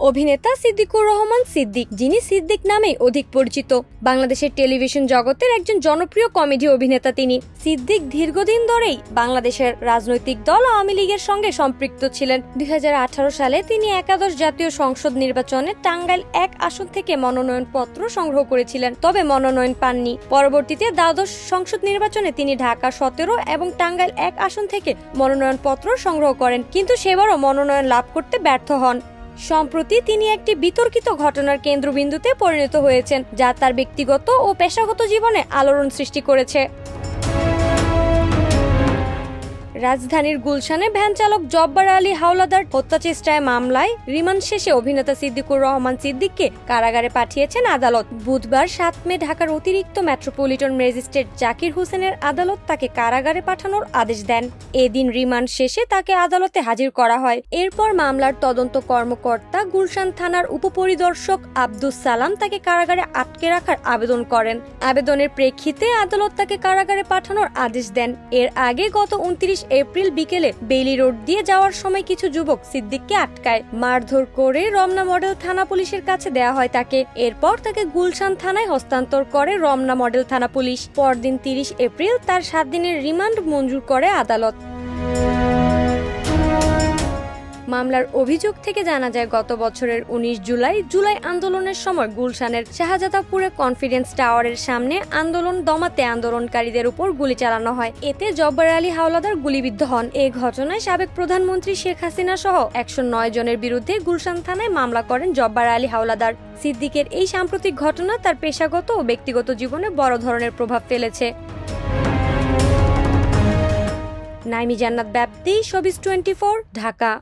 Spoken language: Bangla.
অভিনেতা সিদ্দিকুর রহমান সিদ্দিক, যিনি সিদ্দিক নামে অধিক পরিচিত, বাংলাদেশের টেলিভিশন জগতের একজন জনপ্রিয় কমেডি অভিনেতা। তিনি সিদ্দিক দীর্ঘদিন ধরেই বাংলাদেশের রাজনৈতিক দল আওয়ামী লীগের সঙ্গে সম্পৃক্ত ছিলেন। 2018 সালে তিনি একাদশ জাতীয় সংসদ নির্বাচনে টাঙ্গাইল 1 আসন থেকে মনোনয়নপত্র সংগ্রহ করেছিলেন, তবে মনোনয়ন পাননি। পরবর্তীতে দ্বাদশ সংসদ নির্বাচনে তিনি ঢাকা 17 এবং টাঙ্গাইল 1 আসন থেকে মনোনয়নপত্র সংগ্রহ করেন, কিন্তু সেবারও মনোনয়ন লাভ করতে ব্যর্থ হন। সম্প্রতি তিনি একটি বিতর্কিত ঘটনার কেন্দ্রবিন্দুতে পরিণত হয়েছেন, যা তার ব্যক্তিগত ও পেশাগত জীবনে আলোড়ন সৃষ্টি করেছে। রাজধানীর গুলশানে ভ্যান চালক জব্বার আলী হাওলাদার হত্যাচেষ্টায় মামলায় রিমান্ড শেষে অভিনেতা সিদ্দিকুর রহমান সিদ্দিককে কারাগারে পাঠিয়েছেন আদালত। বুধবার 7 মে ঢাকার অতিরিক্ত মেট্রোপলিটন ম্যাজিস্ট্রেট জাকির হোসেনের আদালত তাকে কারাগারে পাঠানোর আদেশ দেন। এদিন রিমান্ড শেষে তাকে আদালতে হাজির করা হয়। এরপর মামলার তদন্ত কর্মকর্তা গুলশান থানার উপপরিদর্শক আব্দুস সালাম তাকে কারাগারে আটকে রাখার আবেদন করেন। আবেদনের প্রেক্ষিতে আদালত তাকে কারাগারে পাঠানোর আদেশ দেন। এর আগে গত 29 এপ্রিল বিকেলে বেইলি রোড দিয়ে যাওয়ার সময় কিছু যুবক সিদ্দিককে আটকায়, মারধর করে রমনা মডেল থানা পুলিশের কাছে দেয়া হয় তাকে। এরপর তাকে গুলশান থানায় হস্তান্তর করে রমনা মডেল থানা পুলিশ। পরদিন 30 এপ্রিল তার 7 দিনের রিমান্ড মঞ্জুর করে আদালত। মামলার অভিযোগ থেকে জানা যায়, গত বছরের 19 জুলাই আন্দোলনের সময় গুলশানের শাহজাদাপুরে কনফিডেন্স টাওয়ারের সামনে আন্দোলন দমাতে আন্দোলনকারীদের উপর গুলি চালানো হয়। এতে জব্বার আলী হাওলাদার গুলিবিদ্ধ হন। এই ঘটনায় সাবেক প্রধানমন্ত্রী শেখ হাসিনা সহ 109 জনের বিরুদ্ধে গুলশান থানায় মামলা করেন জব্বার আলী হাওলাদার। সিদ্দিকের এই সাম্প্রতিক ঘটনা তার পেশাগত ও ব্যক্তিগত জীবনে বড় ধরনের প্রভাব ফেলেছে। নাইমি জান্নাত ব্যাপ্তি, শোবিজ 24, ঢাকা।